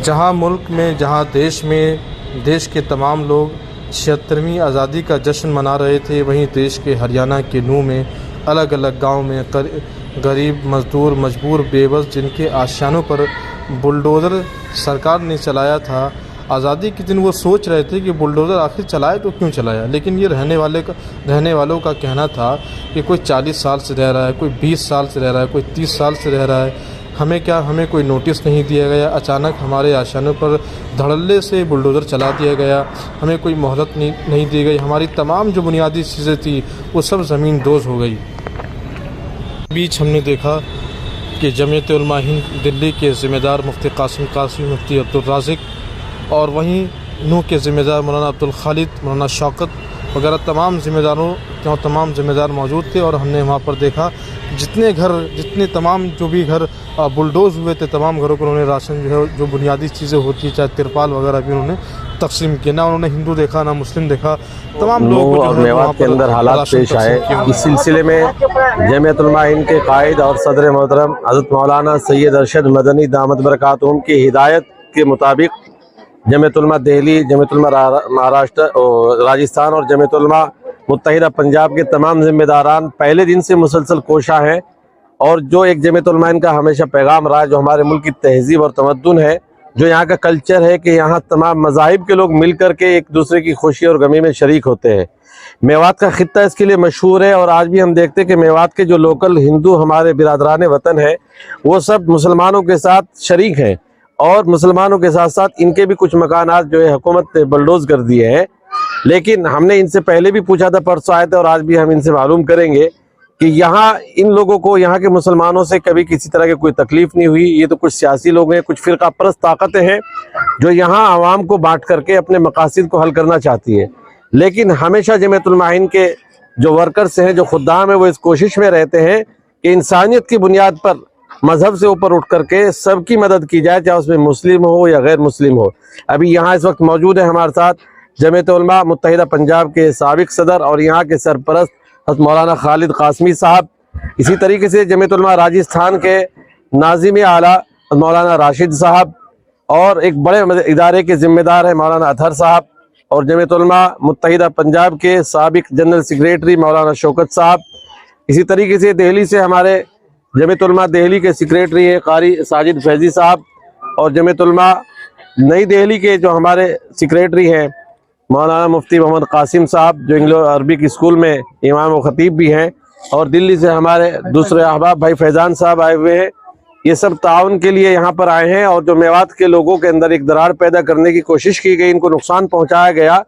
जहां मुल्क में, जहां देश में, देश के तमाम लोग 76वीं आज़ादी का जश्न मना रहे थे, वहीं देश के हरियाणा के नूह में अलग अलग गांव में गरीब मजदूर, मजबूर, बेबस, जिनके आशियानों पर बुलडोज़र सरकार ने चलाया था। आज़ादी के दिन वो सोच रहे थे कि बुलडोज़र आखिर चलाए तो क्यों चलाया, लेकिन ये रहने वालों का कहना था कि कोई 40 साल से रह रहा है, कोई 20 साल से रह रहा है, कोई 30 साल से रह रहा है, हमें कोई नोटिस नहीं दिया गया। अचानक हमारे आशियानों पर धड़ल्ले से बुलडोज़र चला दिया गया, हमें कोई मोहलत नहीं दी गई। हमारी तमाम जो बुनियादी चीज़ें थी वो सब ज़मीन दोज़ हो गई। बीच हमने देखा कि जमीयत उलमा हिंद दिल्ली के ज़िम्मेदार मुफ्ती कासिम कासमी, मुफ्ती अब्दुल राज़िक और वहीं नूह के ज़िम्मेदार मौलाना अब्दुल खालिद, मौलाना शौकत वगैरह तमाम ज़िम्मेदार मौजूद थे। और हमने वहाँ पर देखा जितने तमाम जो भी घर बुलडोज़ हुए थे, तमाम घरों को उन्होंने राशन जो है, जो बुनियादी चीज़ें होती है, चाहे तिरपाल वगैरह भी उन्होंने तकसीम किया। ना उन्होंने हिंदू देखा ना मुस्लिम देखा, तमाम लोगों को और मेवात के अंदर हालात पेश आए। इस सिलसिले में जमीयत उलमा हिंद के कायद और सदर मोहतरम हज़रत मौलाना सैयद अरशद मदनी दामत बरकातुहुम की हिदायत के मुताबिक जमीयत उलमा दिल्ली, जमीयत उलमा महाराष्ट्र और राजस्थान और जमीयत उलमा मुत्तहिदा पंजाब के तमाम जिम्मेदारान पहले दिन से मुसलसल कोशा हैं। और जो एक जमीयत उलमा हिंद का हमेशा पैगाम रहा है, जो हमारे मुल्क की तहजीब और तमद्दुन है, जो यहाँ का कल्चर है कि यहाँ तमाम मज़ाहिब के लोग मिल कर के एक दूसरे की खुशी और गमी में शरीक होते हैं। मेवात का खित्ता इसके लिए मशहूर है। और आज भी हम देखते हैं कि मेवात के जो लोकल हिंदू हमारे बिरादरान वतन है, वो सब मुसलमानों के साथ शरीक हैं। और मुसलमानों के साथ साथ इनके भी कुछ मकानात जो है हुकूमत ने बुलडोज़ कर दिए हैं। लेकिन हमने इनसे पहले भी पूछा था, परसों आए थे, और आज भी हम इनसे मालूम करेंगे कि यहाँ इन लोगों को, यहाँ के मुसलमानों से कभी किसी तरह की कोई तकलीफ नहीं हुई। ये तो कुछ सियासी लोग हैं, कुछ फ़िरका परस्त ताकतें हैं जो यहाँ आवाम को बांट करके अपने मकासद को हल करना चाहती है। लेकिन हमेशा जमीयत उलमा हिंद के जो वर्कर्स हैं, जो खुद्दाम हैं, वो इस कोशिश में रहते हैं कि इंसानियत की बुनियाद पर मजहब से ऊपर उठ करके सबकी मदद की जाए, चाहे उसमें मुस्लिम हो या गैर मुस्लिम हो। अभी यहाँ इस वक्त मौजूद है हमारे साथ जमीयत उलमा मुत्तहिदा पंजाब के साबिक सदर और यहाँ के सरपरस्त हज़रत मौलाना खालिद कासमी साहब। इसी तरीके से जमीयत उलमा राजस्थान के नाज़िम आला मौलाना राशिद साहब, और एक बड़े इदारे के ज़िम्मेदार है मौलाना अतहर साहब, और जमीयत उलमा मुत्तहिदा पंजाब के साबिक जनरल सेक्रेटरी मौलाना शौकत साहब। इसी तरीके से दिल्ली से हमारे जमीयत उलमा दिल्ली के सेक्रेटरी है कारी साजिद फैज़ी साहब, और जमीयत उलमा नई दिल्ली के जो हमारे सेक्रेटरी हैं मौलाना मुफ्ती मोहम्मद कासिम साहब, जो इंग्लो अरबिक स्कूल में इमाम व खतीब भी हैं। और दिल्ली से हमारे दूसरे अहबाब भाई फैज़ान साहब आए हुए हैं। ये सब ताउन के लिए यहाँ पर आए हैं। और जो मेवात के लोगों के अंदर एक दरार पैदा करने की कोशिश की गई, इनको नुकसान पहुँचाया गया,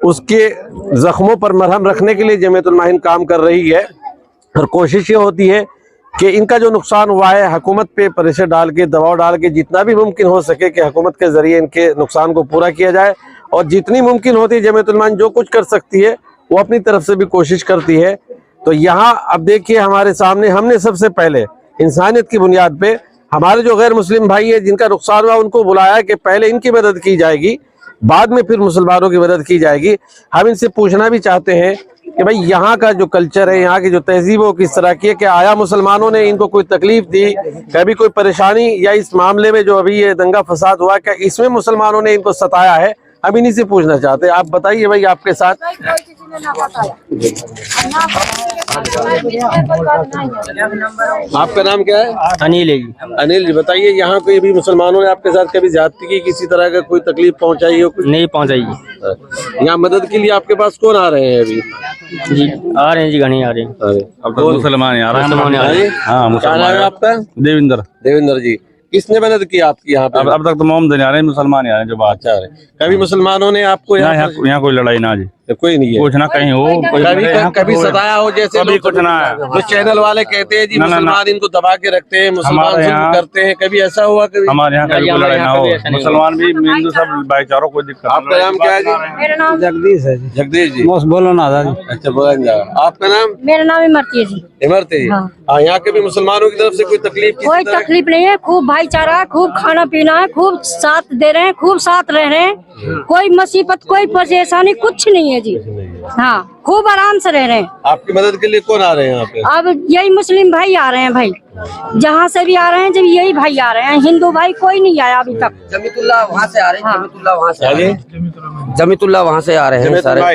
उसके ज़ख्मों पर मरहम रखने के लिए जमीयत उलमा हिंद काम कर रही है। और कोशिश ये होती है कि इनका जो नुकसान हुआ है, हुकूमत पे प्रेशर डाल के, दबाव डाल के जितना भी मुमकिन हो सके कि हुकूमत के ज़रिए इनके नुकसान को पूरा किया जाए। और जितनी मुमकिन होती है जमीयत उलमा हिंद जो कुछ कर सकती है वो अपनी तरफ से भी कोशिश करती है। तो यहाँ अब देखिए हमारे सामने हमने सबसे पहले इंसानियत की बुनियाद पे हमारे जो गैर मुस्लिम भाई है जिनका नुकसान हुआ, उनको बुलाया कि पहले इनकी मदद की जाएगी, बाद में फिर मुसलमानों की मदद की जाएगी। हम इनसे पूछना भी चाहते हैं कि भाई यहाँ का जो कल्चर है, यहाँ की जो तहजीब है, किस तरह की है, कि आया मुसलमानों ने इनको कोई तकलीफ दी, कभी कोई परेशानी, या इस मामले में जो अभी ये दंगा फसाद हुआ, क्या इसमें मुसलमानों ने इनको सताया है? हम इन्हीं से पूछना चाहते हैं। आप बताइए भाई, आपके साथ आपका नाम क्या है? अनिल है जी। अनिल जी, बताइए यहाँ पे भी मुसलमानों ने आपके साथ कभी ज्यादती की, किसी तरह का कोई तकलीफ पहुँचाई हो? नहीं पहुंचाई। यहाँ मदद के लिए आपके पास कौन आ रहे हैं अभी? जी आ रहे हैं जी, घनी आ रहे हैं। अब तो मुसलमान आ रहे हैं। हाँ, क्या नाम है आपका? देवेंद्र। देवेंद्र जी, किसने मदद की आपकी यहाँ पे? अब तक तो मोहम्मद आ रहे हैं, मुसलमान आ रहे हैं जो बात चाह रहे। कभी मुसलमानों ने आपको यहाँ कोई लड़ाई ना जी, कोई नहीं है, कुछ ना कहीं हो, कभी सताया हो? जैसे कभी कुछ ना है। तो चैनल वाले कहते हैं जी मुसलमान इनको दबा के रखते हैं, मुसलमान जुल्म करते हैं, कभी ऐसा हुआ? कभी हमारे यहाँ कभी लड़ाई ना हो, मुसलमान भी हिंदू सब भाईचारों को दिक्कत। आपका नाम क्या है जी? मेरा नाम जगदीश है जी। जगदीश जी, बोलो ना दादी। अच्छा बोला। आपका नाम? मेरा नाम इमरती है जी। इमरती जी। हाँ, यहाँ के भी मुसलमानों की तरफ से कोई तकलीफ? कोई तकलीफ नहीं है, खूब भाईचारा है, खूब खाना पीना है, खूब साथ दे रहे हैं, खूब साथ रह रहे हैं। कोई मुसीबत, कोई परेशानी कुछ नहीं है जी। हाँ खूब आराम से रह रहे हैं। आपकी मदद के लिए कौन आ रहे हैं यहाँ पे? अब यही मुस्लिम भाई आ रहे हैं भाई, जहाँ से भी आ रहे हैं जब यही भाई आ रहे हैं, हिंदू भाई कोई नहीं आया अभी तक। जमीतुल्लाह वहाँ से आ रहे हैं, हाँ। जमीतुल्लाह वहाँ से आ रहे हैं, जमीयत जमीतुल्लाह वहाँ से आ रहे हैं सारे। उलमा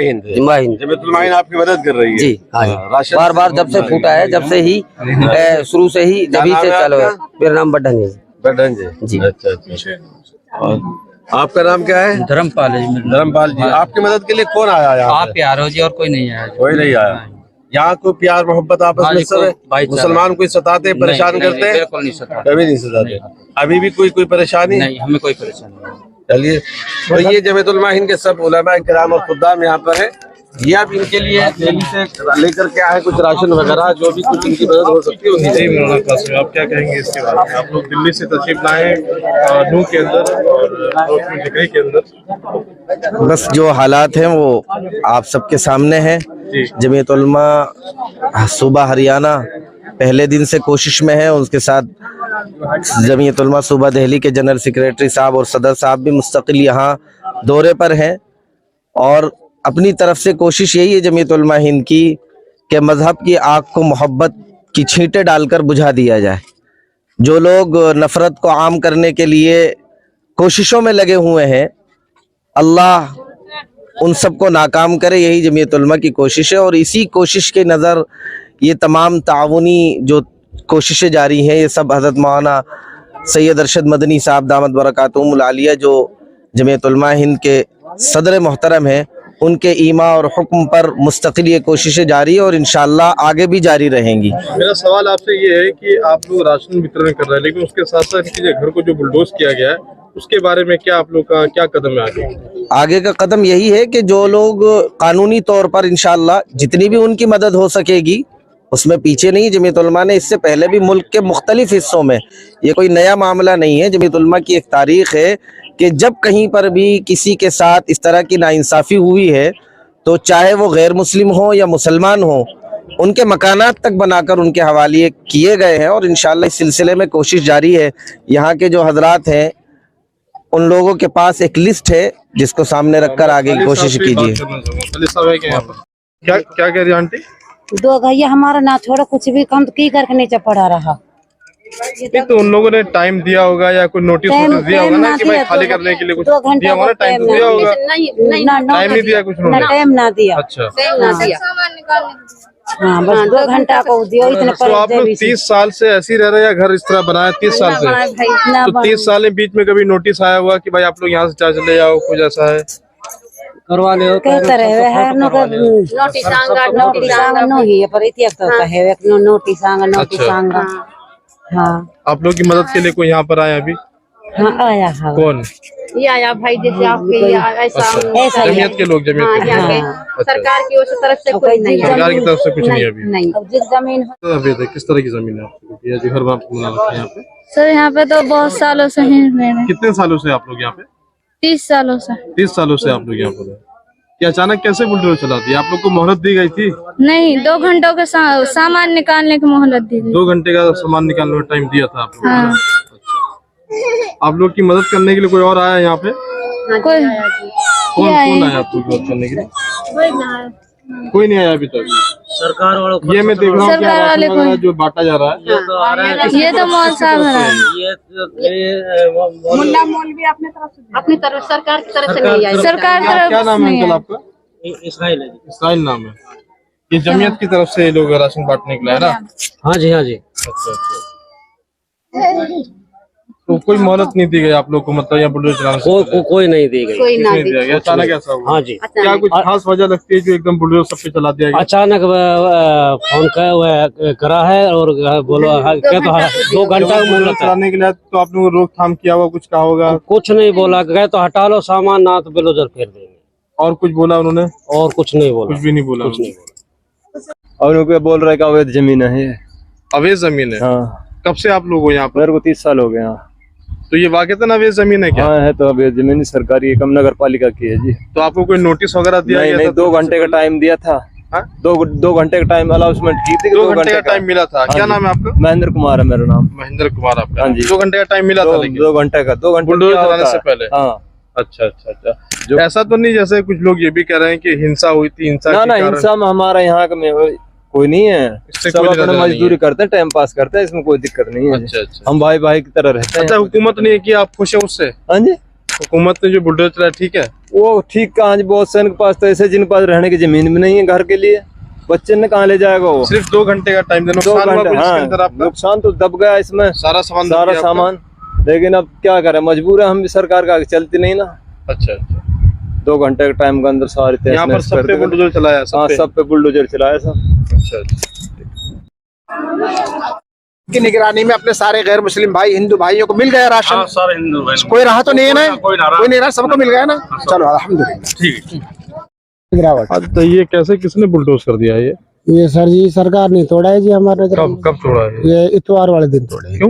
हिंद हिंद आपकी मदद कर रही है जी। हाँ राशन बार बार जब से फूटा है, जब से ही शुरू से ही जब ही नाम से है चालू है। आपका? मेरा नाम बड्डन है बड़न जी। जी। अच्छा। और आपका नाम क्या है? धर्मपाल है जी। धर्मपाल जी। आपकी मदद के लिए कौन आया यहाँ आप पे? प्यार हो जी, और कोई नहीं आया जी। कोई नहीं आया। यहाँ को प्यार मोहब्बत आपस हाँ में जी, सब है? कोई भाईचारा। मुसलमान कोई सताते परेशान नहीं, करते? बिल्कुल नहीं सता। कभी नहीं सताते। अभी भी कोई परेशानी? नहीं, हमें कोई परेशानी नहीं। चलिए, तो ये जमीयत उलमा हिंद के सब उलमा किराम और खुद्दाम यहाँ पर है। ये आप इनके लिए दिल्ली से लेकर के आए कुछ राशन वगैरह, जो भी कुछ इनकी मदद हो सकती है। जी मौलाना कासिम, आप क्या कहेंगे इसके बारे में? आप लोग दिल्ली से तशरीफ लाए नूह के अंदर और डिग्री के अंदर, बस जो हालात हैं वो आप सबके सामने हैं। जमीयत उलमा सूबा हरियाणा पहले दिन से कोशिश में है, उसके साथ जमीयत उलमा सूबा दिल्ली के जनरल सेक्रेटरी साहब और सदर साहब भी मुस्तकिल यहाँ दौरे पर हैं। और अपनी तरफ से कोशिश यही है जमीयत उलमा हिंद की कि मजहब की आग को मोहब्बत की छींटे डालकर बुझा दिया जाए। जो लोग नफरत को आम करने के लिए कोशिशों में लगे हुए हैं, अल्लाह उन सबको नाकाम करे, यही जमीयत उलमा की कोशिश है। और इसी कोशिश के नज़र ये तमाम ताउनी जो कोशिशें जारी हैं, ये सब हज़रत मौलाना सैयद अरशद मदनी साहब दामत बरकातुहुमुल आलिया जो जमीयत उलमा हिंद के सदर मोहतरम हैं, उनके ईमा और हुक्म पर मुस्तकिल ये कोशिशें जारी है और इंशाअल्लाह आगे भी जारी रहेंगी। मेरा सवाल आपसे ये है कि आप लोग राशन वितरण कर रहे हैं, लेकिन उसके साथ साथ इनके घर को जो बुलडोज किया गया है, उसके बारे में क्या आप लोग का क्या कदम है आगे? आगे का कदम यही है कि जो लोग कानूनी तौर पर इंशाअल्लाह जितनी भी उनकी मदद हो सकेगी उसमें पीछे नहीं। जमीयत उलमा ने इससे पहले भी मुल्क के मुख्तलिफ हिस्सों में, ये कोई नया मामला नहीं है, जमीयत उलमा की एक तारीख है कि जब कहीं पर भी किसी के साथ इस तरह की नाइंसाफ़ी हुई है तो चाहे वो गैर मुस्लिम हो या मुसलमान हो, उनके मकानात तक बनाकर उनके हवाले किए गए हैं। और इंशाअल्लाह इस सिलसिले में कोशिश जारी है। यहाँ के जो हजरात हैं उन लोगों के पास एक लिस्ट है जिसको सामने रखकर आगे की कोशिश कीजिए। क्या क्या कह रही आंटी? दो भैया हमारा ना छोड़ो, कुछ भी काम की करके नीचे पड़ा रहा। नहीं तो उन लोगों ने टाइम दिया होगा या कोई नोटिस दिया होगा ना कि भाई खाली करने के लिए कुछ 2 घंटे दिया होगा ना, टाइम दिया होगा? टाइम नहीं दिया कुछ ना, उन्होंने? टाइम ना दिया। अच्छा, हाँ बस 2 घंटा को दियो, इतने तो आप लोग 30 साल से ऐसे ही रह रहे हैं या घर इस तरह बनाया 30 साल से? तो 30 साल में बीच में कभी नोटिस आया हुआ कि भाई आप लोग यहाँ से चले जाओ, कुछ ऐसा है? करवा ले कहते रहे है नोटिस आंगा नो ही पर इतिहास तो कहे नोटिस आंगा। हाँ आप लोग की मदद के लिए कोई यहाँ पर आया अभी? हाँ आया है। कौन? ये आया भाई, जैसे आपके ऐसा जमीयत के लोग, जमीयत के लोग। सरकार की ओर से तरफ से कोई नहीं है, सरकार की तरफ से कुछ नहीं अभी? नहीं। अब जिस जमीन किस तरह की जमीन है आप लोग? ये जो घर बाप बना रखा है यहाँ पे? सर यहाँ पे तो बहुत सालों से हैं मैंने। कितने सालों से आप लोग यहाँ पे? 30 सालों से। 30 सालों से आप लोग यहाँ पर हैं। कि अचानक कैसे बुलडोजर चला दिया? आप लोग को मोहलत दी गई थी? नहीं, 2 घंटों का सामान निकालने की मोहलत दी गई। 2 घंटे का सामान निकालने का टाइम दिया था आप लोग? हाँ। अच्छा। आप लोग की मदद करने के लिए कोई और आया यहाँ पे? कोई कौन आया आप लोग की मदद करने के लिए? कोई नहीं आया अभी तक। सरकार वालों को, ये मैं देख रहा हूँ कि सरकार वाले राशन वगैरह जो बांटा जा रहा है, ये तो मौल साहब है। मुल्ला मौलवी अपनी तरफ सरकार की तरफ से नहीं आई। सरकार क्या तरफ नाम है नहीं अंकल है। आपका? इसराइल है जी। इस्राइल नाम है। ये जमीयत की तरफ से ये लोग राशन बांटने के लिए है ना? हाँ जी, हाँ जी। अच्छा अच्छा। तो कोई मोहलत नहीं दी गई आप लोग को, मतलब यहाँ बुलडोजर चलाने से? कोई नहीं दी गई। कोई ना नहीं दिया गया, अचानक ऐसा हुआ? हाँ जी। क्या कुछ खास वजह लगती है जो एकदम बुलडोजर सब पे चला दिया गया? अचानक फोन करा है और बोलो क्या तो 2 घंटा का मोहलत है। चलाने के लिए तो आप लोगों को रोकथाम किया होगा, कुछ कहा होगा? कुछ नहीं बोला, गए तो हटा लो सामान, ना तो बुलडोजर फेर देंगे। और कुछ बोला उन्होंने? और कुछ नहीं बोला। कुछ भी नहीं बोला? कुछ नहीं बोला। और उनको बोल रहे कि अवैध जमीन है ये। अवैध जमीन है? हाँ। कब से आप लोग हो यहाँ पर? मेरे को 30 साल हो गए यहाँ। तो ये वाकईतन अवैध जमीन है क्या? हाँ है, तो अवैध जमीन सरकारी एकम नगर पालिका की है जी। तो आपको कोई नोटिस वगैरह दिया नहीं, गया नहीं, था? 2 घंटे का टाइम दिया था। हाँ? 2 घंटे का टाइम अलाउंसमेंट की थी। 2 घंटे का टाइम मिला था? क्या नाम है आपका? महेंद्र कुमार है मेरा नाम। महेंद्र कुमार आपका? हाँ जी। 2 घंटे का टाइम मिला था? लेकिन 2 घंटे का, 2 घंटे बुलडोजर चलाने से पहले? हाँ। अच्छा अच्छा अच्छा। ऐसा तो नहीं जैसे कुछ लोग ये भी कह रहे हैं कि हिंसा हुई थी, हिंसा ना के ना, कारण- हिंसा में हमारा यहाँ का में कोई नहीं है, इससे सब कोई अपना लेना देना मजदूरी करते हैं, टाइम पास करते हैं, इसमें कोई दिक्कत नहीं है। अच्छा अच्छा। हम भाई भाई की तरह रहते हैं। अच्छा, हुकूमत ने कि आप खुश है उससे? हाँ जी, हुकूमत ने जो बुलडोजर चलाया ठीक है? वो ठीक कहाँ जी, बहुत से के पास तो ऐसे जिनके पास रहने की जमीन भी नहीं है घर के लिए, बच्चे ने कहाँ ले जाएगा वो? सिर्फ 2 घंटे का टाइम देना, 2 नुकसान हुआ घंटे, कुछ इसके हाँ, अंदर आपका? नुकसान तो दब गया इसमें, सारा सामान दब सारा गया आपका? सामान, लेकिन अब क्या करें, मजबूर है हम भी, सरकार का आगे चलती नहीं ना। अच्छा अच्छा। 2 घंटे के टाइम के अंदर सारे यहाँ पर सब पे बुलडोजर चलाया? हाँ, सब पे बुलडोजर चलाया सब। अच्छा अच्छा। की निगरानी में अपने सारे गैर मुस्लिम भाई हिंदू भाइयों को मिल गया राशन? हाँ, सारे हिंदू भाई, कोई रहा तो नहीं है ना? कोई ना रहा। कोई नहीं रहा, सबको मिल गया ना? चलो अल्हम्दुलिल्लाह। ठीक है। गिरावट तो ये कैसे, किसने बुलडोज कर दिया ये सर जी सरकार ने तोड़ा है जी हमारे। कब तोड़ा है? ये इतवार वाले दिन तोड़े। क्यों?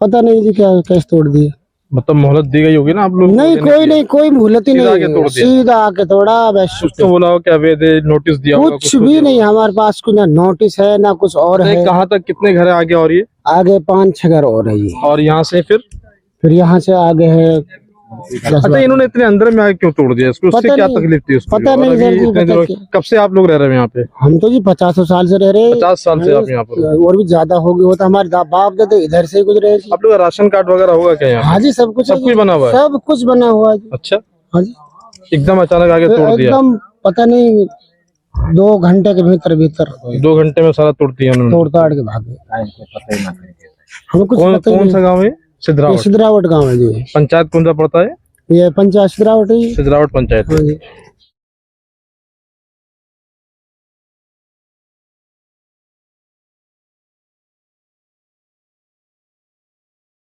पता नहीं जी क्या कैसे तोड़ दिए। मतलब मोहलत दी गई होगी ना आप लोग? नहीं कोई मोहलत ही सीधा आके नहीं, तोड़ दिया? सीधा आके तोड़ा बस। कुछ तो बोला हो क्या, अवैध नोटिस दिया होगा? कुछ भी नहीं हमारे पास, कुछ ना नोटिस है ना कुछ और है। कहाँ तक, कितने घर है आगे? और ये आगे 5-6 घर और है ये। और यहाँ से फिर यहाँ से आगे है। अच्छा, इन्होंने इतने अंदर में आगे क्यों तोड़ दिया इसको? उससे क्या तकलीफ थी उसको? पता नहीं सर जी, कब से आप लोग रह रहे हैं यहाँ पे? हम तो जी 50 साल से रह रहे हैं। 50 साल से आप यहाँ पर? और भी ज्यादा हो गया होता, हमारे बाप दादा इधर से गुजरे। आप लोग राशन कार्ड वगैरह होगा क्या यहाँ? हाँ जी, सब कुछ बना हुआ है? सब कुछ बना हुआ है। अच्छा, हाँ जी, एकदम अचानक आगे तोड़ दिया? एकदम पता नहीं, 2 घंटे के भीतर 2 घंटे में सारा तोड़ दिया उन्होंने? तोड़ ताड़ के भागे। हमें कुछ पता ही कौन सा नहीं। गाँव है? सिद्धरावट? सिद्धरावट गाँव है जी। पंचायत कौन सा पड़ता है? ये पंचायत सिद्धरावट है। सिद्धरावट पंचायत।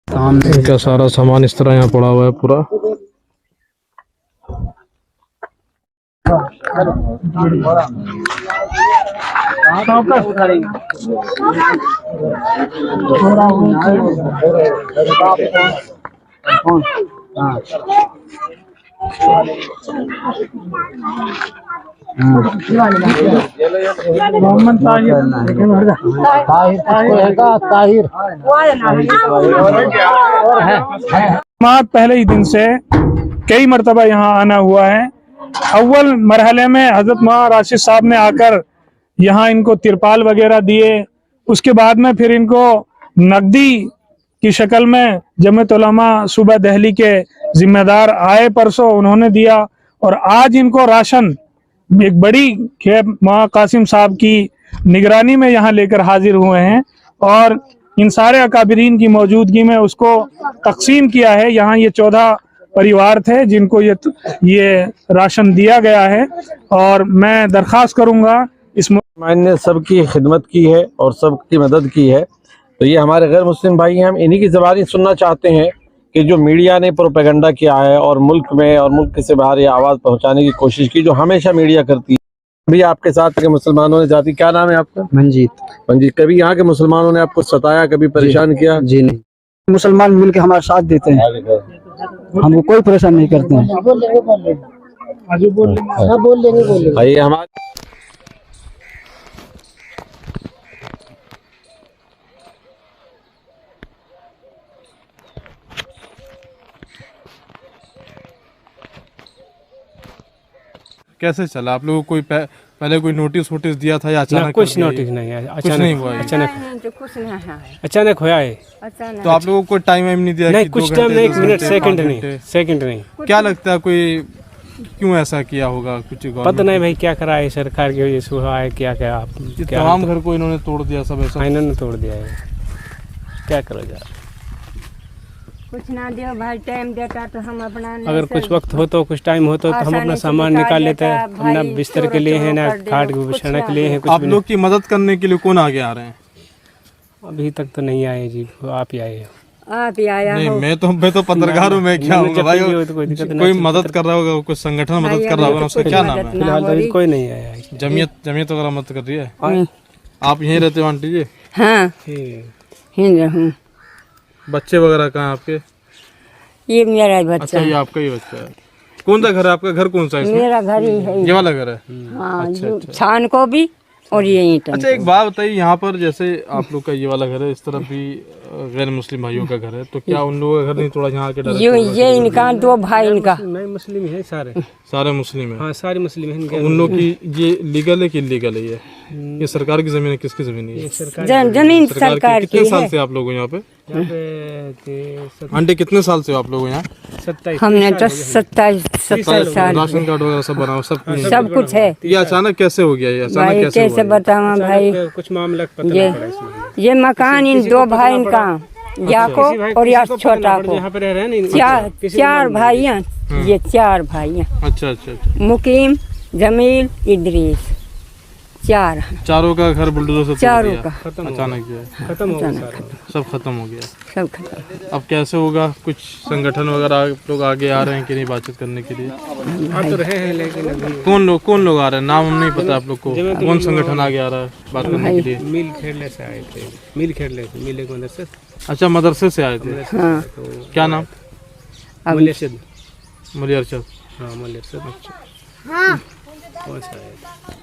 हाँ जी। इनका सारा सामान इस तरह यहाँ पड़ा हुआ है पूरा। मोहम्मद ताहिर पहले ही दिन से कई मरतबा यहाँ आना हुआ है। अव्वल मरहले में हजरत मौलाना राशिद साहब ने आकर यहाँ इनको तिरपाल वगैरह दिए, उसके बाद में फिर इनको नकदी की शक्ल में जमीयत उलमा सूबा दिल्ली के जिम्मेदार आए परसों, उन्होंने दिया। और आज इनको राशन एक बड़ी मौलाना कासिम साहब की निगरानी में यहाँ लेकर हाजिर हुए हैं और इन सारे अकाबिरीन की मौजूदगी में उसको तकसीम किया है। यहाँ ये 14 परिवार थे जिनको ये राशन दिया गया है और मैं दरख्वास्त करूंगा इस ने सबकी खिदमत की है और सबकी मदद की है। तो ये हमारे गैर मुस्लिम भाई हैं, हम इन्हीं की ज़बानी सुनना चाहते हैं कि जो मीडिया ने प्रोपेगेंडा किया है और मुल्क में और मुल्क से बाहर ये आवाज़ पहुंचाने की कोशिश की, जो हमेशा मीडिया करती है। भी आपके साथ के मुसलमानों ने जाति, क्या नाम है आपका? मंजीत। कभी यहाँ के मुसलमानों ने आपको सताया, कभी परेशान किया? जी नहीं, मुसलमान मिलकर हमारा साथ देते हैं, हमको कोई परेशान नहीं करते हैं। भाई हमारे कैसे चला? आप लोगों को कोई पहले कोई नोटिस वोटिस दिया था या अचानक? कुछ नोटिस नहीं है, कुछ नहीं हुआ है? अचानक होया है। तो आप लोगों को कोई टाइम नहीं दिया? नहीं, कुछ टाइम नहीं, 1 मिनट सेकंड नहीं। क्या लगता है कोई क्यों ऐसा किया होगा? कुछ पता नहीं भाई, क्या करा है सरकार की वजह से हुआ है, क्या तमाम घर को इन्होंने तोड़ दिया, सब ऐसा इन्होंने तोड़ दिया है, क्या करो जा। कुछ ना दियो भाई, टाइम देता तो हम अपना, अगर कुछ वक्त हो तो कुछ टाइम हो तो हम अपना सामान निकाल लेते हैं, अपना बिस्तर के लिए है ना खाट बिछाने के लिए है। आप लोग की मदद करने के लिए कौन आगे आ रहे हैं? अभी तक तो नहीं आए जी, आप ही आए हो। आप ही आया नहीं, मैं तो पत्रकार हूँ, मैं क्या हूँ भाई? कोई मदद कर रहा होगा, कुछ संगठन मदद कर रहा होगा, उसका क्या नाम है? फिलहाल तो कोई नहीं आया। जमीयत वगैरह मदद कर रही है? आप यहीं रहते हो आंटी जी? हाँ, बच्चे वगैरह कहाँ आपके? ये मेरा बच्चा। अच्छा, ये आपका ही बच्चा है। कौन सा घर है आपका? घर कौन सा है? मेरा घर ही है, ये वाला घर है? हाँ, छान को भी और ये ईंट। अच्छा एक बात बताइए, यहाँ पर जैसे आप लोग का ये वाला घर है, इस तरफ भी गैर मुस्लिम भाइयों का घर है, तो क्या उन लोगों का घर नहीं तोड़ा यहाँ के डर? ये इनका 2 भाई इनका नहीं मुस्लिम है सारे मुस्लिम है। हाँ सारे मुस्लिम हैं। उन लोग की ये लीगल है कि इलीगल है? ये सरकार की जमीन है? किसकी जमीन है ये? जमीन सरकार की। कितने साल से आप लोग यहाँ पे? आंटी कितने साल से आप लोग यहाँ? 27। हमने तो 27 साल। राशन कार्ड वगैरह सब बना, सब कुछ है। ये अचानक कैसे हो गया? ये अचानक भाई कैसे कैसे बतावा भाई, कुछ मामला पता नहीं पड़ा इसमें। ये मकान इन 2 भाई इनका, याको और या छोटा को, यहाँ पे रह रहे हैं नहीं। 4 भाइयाँ, ये 4 भाइयाँ। अच्छा अच्छा अच्छा। मुकीम, जमील, इदरीस, 4 चारों का घर बुलडोजर से चारों का अचानक जो है खत्म हो गया, सब खत्म हो गया। सब खत्म। अब कैसे होगा? कुछ संगठन वगैरह आप लोग आगे आ रहे हैं कि नहीं बातचीत करने के लिए? आ तो रहे हैं लेकिन अभी कौन लोग आ रहे हैं? नाम हम नहीं पता आप लोग को? कौन संगठन आगे आ रहा है बात करने के लिए? मिल खेलने से आए थे, मिल खेलने से, मिले के मदरसे। अच्छा मदरसे से आए थे। हाँ। क्या नाम? मलियरशद। मलियरशद। हाँ मलियरशद। हाँ। कौन सा है?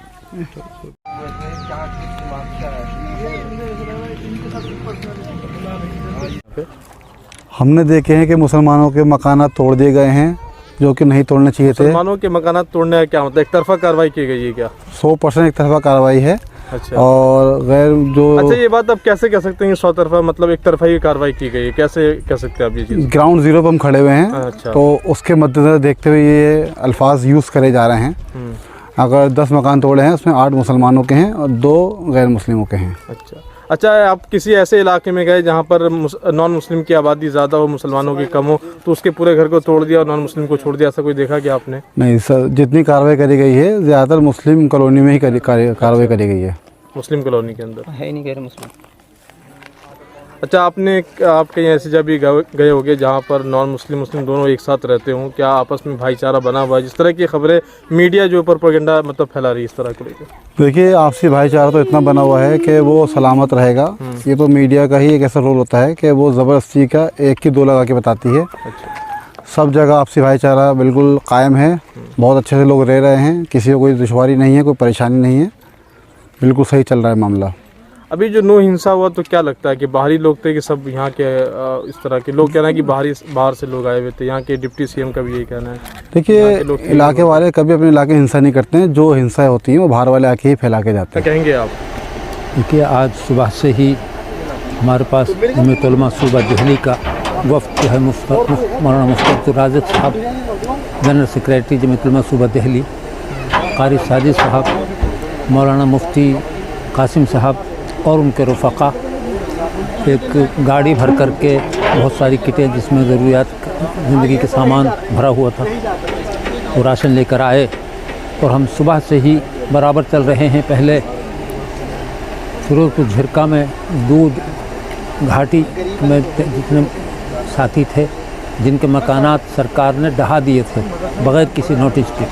हमने देखे हैं कि मुसलमानों के मकानात तोड़ दिए गए हैं जो कि नहीं तोड़ने चाहिए थे। मुसलमानों के मकानात तोड़ने का क्या मतलब? एक तरफा कार्रवाई की गई है क्या? 100% एक तरफा कार्रवाई है। अच्छा। और गैर जो अच्छा ये बात आप कैसे कह सकते हैं 100 तरफा, मतलब एक तरफा ही कार्रवाई की गई है, कैसे कह सकते हैं आप ये चीज़? ग्राउंड जीरो पर हम खड़े हुए हैं। अच्छा। तो उसके मद्देनजर देखते हुए ये अल्फाज यूज़ करे जा रहे हैं। अगर 10 मकान तोड़े हैं उसमें 8 मुसलमानों के हैं और 2 गैर मुस्लिमों के हैं। अच्छा अच्छा। आप किसी ऐसे इलाके में गए जहाँ पर नॉन मुस्लिम की आबादी ज़्यादा हो, मुसलमानों की कम हो, तो उसके पूरे घर को तोड़ दिया और नॉन मुस्लिम को छोड़ दिया, ऐसा कोई देखा क्या आपने? नहीं सर, जितनी कार्रवाई करी गई है ज़्यादातर मुस्लिम कॉलोनी में ही कार्रवाई करी गई है। मुस्लिम कॉलोनी के अंदर है नहीं गैर मुस्लिम। अच्छा आप कहीं ऐसे जब भी गए होंगे जहाँ पर नॉन मुस्लिम मुस्लिम दोनों एक साथ रहते हों, क्या आपस में भाईचारा बना हुआ है? जिस तरह की खबरें मीडिया जो प्रोपेगेंडा मतलब फैला रही है इस तरह को लेकर। देखिए आपसी भाईचारा तो इतना बना हुआ है कि वो सलामत रहेगा। ये तो मीडिया का ही एक ऐसा रोल होता है कि वो ज़बरदस्ती का 1 की 2 लगा के बताती है। सब जगह आपसी भाईचारा बिल्कुल कायम है, बहुत अच्छे से लोग रह रहे हैं, किसी को कोई दुश्वारी नहीं है, कोई परेशानी नहीं है, बिल्कुल सही चल रहा है मामला। अभी जो नो हिंसा हुआ तो क्या लगता है कि बाहरी लोग थे कि सब यहाँ के इस तरह के लोग? कहना है कि बाहर से लोग आए हुए थे, यहाँ के डिप्टी सीएम का भी यही कहना है। देखिए इलाके वाले कभी अपने इलाके हिंसा नहीं करते हैं, जो हिंसा होती है वो बाहर वाले आके ही फैला के जाते हैं। क्या कहेंगे आप? देखिए आज सुबह से ही हमारे पास जमीयत उलमा सूबा दिल्ली का वफ़द जो है मौलाना मुफ्ती राज़िक साहब, जनरल सेक्रेटरी जमीयत उलमा सूबा दिल्ली, कारी साजिद साहब, मौलाना मुफ्ती कासिम साहब और उनके रफ़क़ा एक गाड़ी भर करके बहुत सारी किटें जिसमें ज़रूरियात ज़िंदगी के सामान भरा हुआ था वो राशन लेकर आए और हम सुबह से ही बराबर चल रहे हैं। पहले फिरोजपुर झिरका में दूध घाटी में जितने साथी थे जिनके मकानात सरकार ने ढहा दिए थे बग़ैर किसी नोटिस के,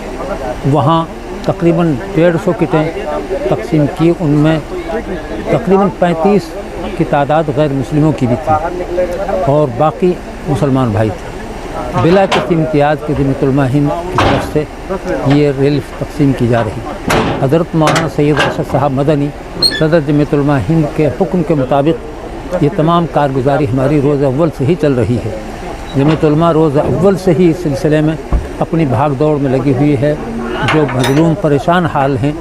वहाँ तकरीबन 150 किटें तकसीम की, उनमें तकरीबन 35 की तादाद गैर मुस्लिमों की भी थी और बाकी मुसलमान भाई थे। बिला किसी इम्तियाज़ के जमीयत उलमा हिंद की तरफ से ये रिलीफ तकसीम की जा रही। हज़रत मौलाना सैयद अरशद साहब मदनी सदर जमीयत उलमा हिंद के हुक्म के मुताबिक ये तमाम कारगुजारी हमारी रोज़ अव्वल से ही चल रही है। जमीयत उलमा रोज़ अव्वल से ही इस सिलसिले में अपनी भाग दौड़ में लगी हुई है। जो मजलूम परेशान हाल हैं,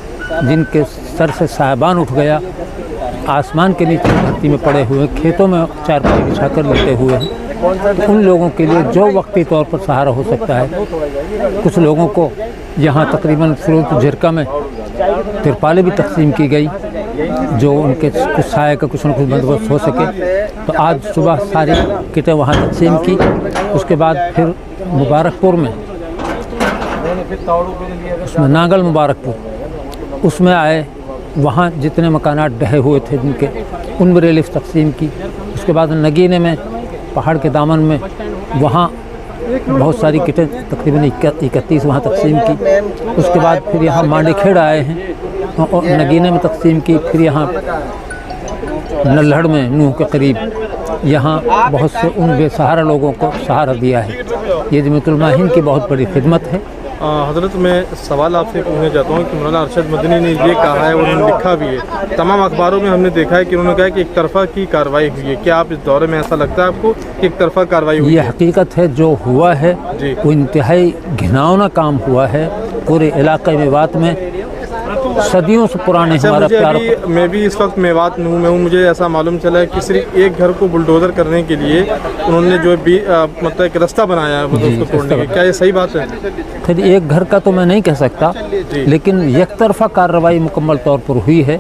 जिनके सर से साहिबान उठ गया, आसमान के नीचे धरती में पड़े हुए, खेतों में चारपाई बिछाकर लेटे हुए हैं, तो उन लोगों के लिए जो वक्ती तौर पर सहारा हो सकता है, कुछ लोगों को यहाँ तकरीबन फिरोजपुर झिरका में तिरपालें भी तकसीम की गई जो उनके कुछ साय का कुछ न कुछ बंदोबस्त हो सके। तो आज सुबह सारी किटें वहाँ तकसीम की। उसके बाद फिर मुबारकपुर में, उसमें नांगल मुबारकपुर उसमें आए, वहाँ जितने मकानात ढहे हुए थे जिनके, उनमें रिलीफ तकसीम की। उसके बाद नगीने में पहाड़ के दामन में वहाँ बहुत सारी किटें तकरीबन 31 वहाँ तकसीम की। उसके बाद फिर यहाँ मांडेखेड़ आए हैं और नगीने में तकसीम की। फिर यहाँ नल्हड़ में नूह के करीब यहाँ बहुत से उन बेसहारा लोगों को सहारा दिया है। ये जमीयत उलमा हिंद की बहुत बड़ी खिदमत है हज़रत मैं सवाल आपसे पूछना चाहता हूँ कि मौलाना अरशद मदनी ने ये कहा है और उन्होंने लिखा भी है, तमाम अखबारों में हमने देखा है कि उन्होंने कहा है कि एक तरफा की कार्रवाई हुई है। क्या आप इस दौरे में ऐसा लगता है आपको कि एक तरफा कार्रवाई हुई ये है? हकीकत है, जो हुआ है वो इंतहाई घिनौना काम हुआ है। पूरे इलाके मेवात में सदियों से पुराने हमारा प्यार। मैं भी इस वक्त मेवात में हूँ, मुझे ऐसा मालूम चला है कि सिर्फ एक घर को बुलडोजर करने के लिए उन्होंने जो मतलब एक रास्ता बनाया है मतलब उसको तोड़ने के। क्या ये सही बात है? फिर एक घर का तो मैं नहीं कह सकता, लेकिन एक तरफा कार्रवाई मुकम्मल तौर पर हुई है।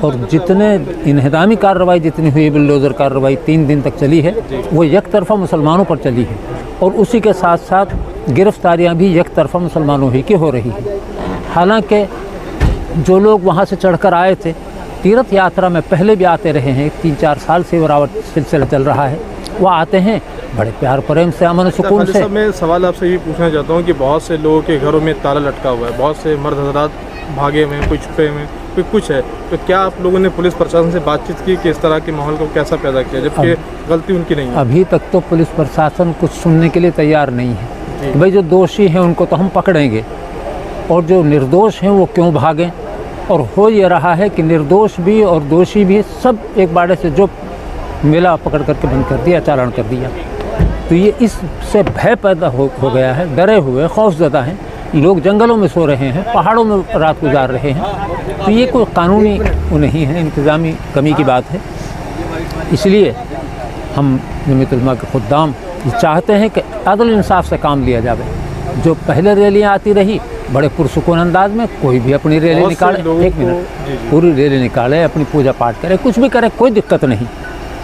और जितने इन्हदामी कार्रवाई जितनी हुई, बुलडोज़र कार्रवाई 3 दिन तक चली है, वो एक तरफा मुसलमानों पर चली है। और उसी के साथ साथ गिरफ्तारियाँ भी एक तरफा मुसलमानों ही की हो रही है। हालांकि जो लोग वहाँ से चढ़कर आए थे, तीर्थ यात्रा में पहले भी आते रहे हैं, 3-4 साल से बराबर सिलसिला चल रहा है, वो आते हैं बड़े प्यार प्रेम से, अमन सुकून से। मैं सवाल आपसे ये पूछना चाहता हूँ कि बहुत से लोगों के घरों में ताला लटका हुआ है, बहुत से मर्द हजरात भागे हुए हैं, कोई छुपे हुए हैं, कोई कुछ है, तो क्या आप लोगों ने पुलिस प्रशासन से बातचीत की कि इस तरह के माहौल को कैसा पैदा किया, जबकि गलती उनकी नहीं है? अभी तक तो पुलिस प्रशासन कुछ सुनने के लिए तैयार नहीं है। भाई जो दोषी हैं उनको तो हम पकड़ेंगे, और जो निर्दोष हैं वो क्यों भागें। और हो ये रहा है कि निर्दोष भी और दोषी भी सब एक बाड़े से जो मेला पकड़ करके बंद कर दिया, चालान कर दिया। तो ये इससे भय पैदा हो गया है, डरे हुए खौफज़दा हैं लोग, जंगलों में सो रहे हैं, पहाड़ों में रात गुजार रहे हैं। तो ये कोई कानूनी वो नहीं है, इंतज़ामी कमी की बात है। इसलिए हम जमीयत उलमा के खुद्दाम चाहते हैं कि अदल इंसाफ से काम लिया जाए। जो पहले रैलियाँ आती रही बड़े पुरसुकून अंदाज में, कोई भी अपनी रैली निकाले, 1 मिनट, पूरी रैली निकाले, अपनी पूजा पाठ करे, कुछ भी करे, कोई दिक्कत नहीं।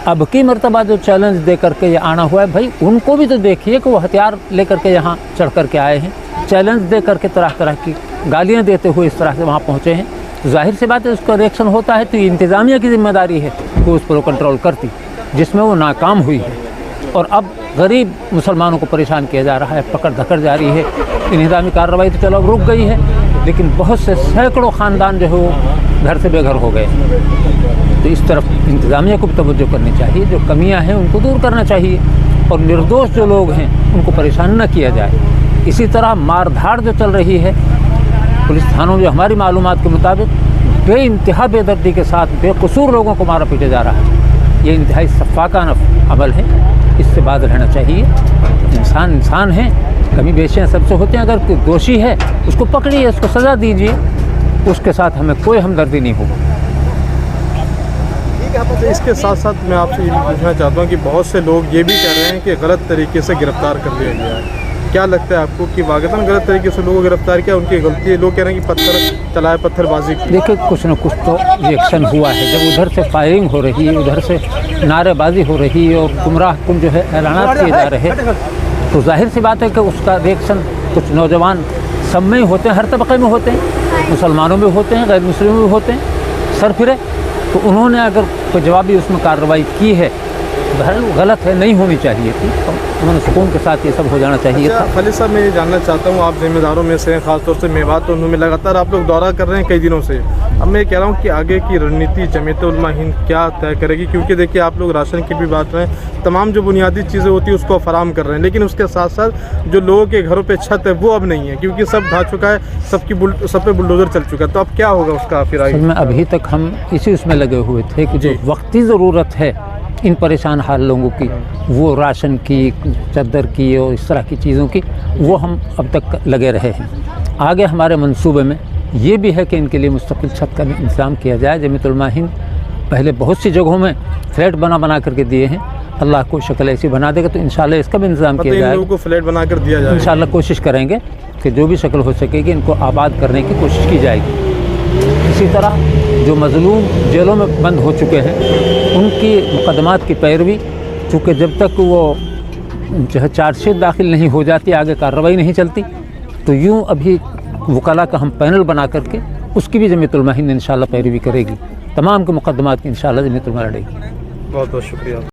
अब की मर्तबा जो चैलेंज दे करके ये आना हुआ है, भाई उनको भी तो देखिए कि वो हथियार लेकर के यहाँ चढ़ करके आए हैं, चैलेंज दे करके तरह तरह की गालियाँ देते हुए इस तरह से वहाँ पहुँचे हैं। तो जाहिर सी बात है उसका रिएक्शन होता है। तो ये इंतज़ामिया की जिम्मेदारी है कि उस पर वो कंट्रोल करती, जिसमें वो नाकाम हुई है। और अब गरीब मुसलमानों को परेशान किया जा रहा है, पकड़ धकड़ जारी है। इंतज़ामी कार्रवाई तो चलो अब रुक गई है, लेकिन बहुत से सैकड़ों ख़ानदान जो है वो घर से बेघर हो गए। तो इस तरफ इंतज़ामिया को भी तवज्जो करनी चाहिए, जो कमियां हैं उनको दूर करना चाहिए, और निर्दोष जो लोग हैं उनको परेशान न किया जाए। इसी तरह मारधाड़ जो चल रही है पुलिस थानों में, हमारी मालूमात के मुताबिक बेइंतहा बेदर्दी के साथ बेकसूर लोगों को मारा पीटा जा रहा है। ये इंतहाई सफ़ाकाना अमल है, इससे बात रहना चाहिए। इंसान इंसान है, कमी बेशियाँ सबसे होते हैं। अगर कोई दोषी है उसको पकड़िए, उसको सज़ा दीजिए, उसके साथ हमें कोई हमदर्दी नहीं होगी। तो इसके साथ साथ मैं आपसे ये भी पूछना चाहता हूँ कि बहुत से लोग ये भी कह रहे हैं कि गलत तरीके से गिरफ्तार कर लिया गया है। क्या लगता है आपको कि वाकई गलत तरीके से लोगों को गिरफ्तार किया, उनकी गलती है? लोग कह रहे हैं कि पत्थर चलाए, पत्थरबाजी की। देखिए कुछ न कुछ तो रिएक्शन हुआ है। जब उधर से फायरिंग हो रही है, उधर से नारेबाजी हो रही है और गुमराह कुन जो है ऐलानात किए जा रहे हैं, तो जाहिर सी बात है कि उसका रिएक्शन कुछ नौजवान सब में ही होते हैं, हर तबके में होते हैं, मुसलमानों में होते हैं, गैर मुस्लिमों में होते हैं, सर फिरे। तो उन्होंने अगर कोई जवाबी उसमें कार्रवाई की है, गलत है, नहीं होनी चाहिए थी, तो उन्होंने सुकून के साथ ये सब हो जाना चाहिए था। खालिद साहब, मैं ये जानना चाहता हूँ, आप जिम्मेदारों में से हैं, खासतौर से मेवात और उन्होंने लगातार आप लोग दौरा कर रहे हैं कई दिनों से। अब मैं कह रहा हूँ कि आगे की रणनीति जमीयत उलमा हिंद क्या तय करेगी? क्योंकि देखिए आप लोग राशन की भी बात रहे हैं, तमाम जो बुनियादी चीज़ें होती है उसको फराम कर रहे हैं, लेकिन उसके साथ साथ जो लोगों के घरों पर छत है वो अब नहीं है, क्योंकि सब ढा चुका है, सब पे बुलडोजर चल चुका है। तो अब क्या होगा उसका फिर आगे? अभी तक हम इसी उसमें लगे हुए थे कि जो वक्ती ज़रूरत है इन परेशान हाल लोगों की, वो राशन की, चद्दर की और इस तरह की चीज़ों की, वो हम अब तक लगे रहे हैं। आगे हमारे मंसूबे में ये भी है कि इनके लिए मुस्तकिल छत का भी इंतज़ाम किया जाए। जमीयत उलमा हिंद पहले बहुत सी जगहों में फ्लैट बना करके दिए हैं, अल्लाह को शक्ल ऐसी बना देगा तो इंशाल्लाह इसका भी इंतज़ाम किया जाए। लोगों को फ्लैट बना कर दिया जाए, इंशाल्लाह कोशिश करेंगे कि जो भी शक्ल हो सकेगी इनको आबाद करने की कोशिश की जाएगी। इसी तरह जो मज़लूम जेलों में बंद हो चुके हैं उनकी मुकदमात की पैरवी, चूँकि जब तक वो जो है चार्जशीट दाखिल नहीं हो जाती, आगे कार्रवाई नहीं चलती, तो यूँ अभी वकला का हम पैनल बना करके उसकी भी जमीयत उलमा हिंद इंशाल्लाह पैरवी करेगी। तमाम के मुकदमात की इंशाल्लाह जमीयत उलमा लड़ेगी। बहुत बहुत शुक्रिया।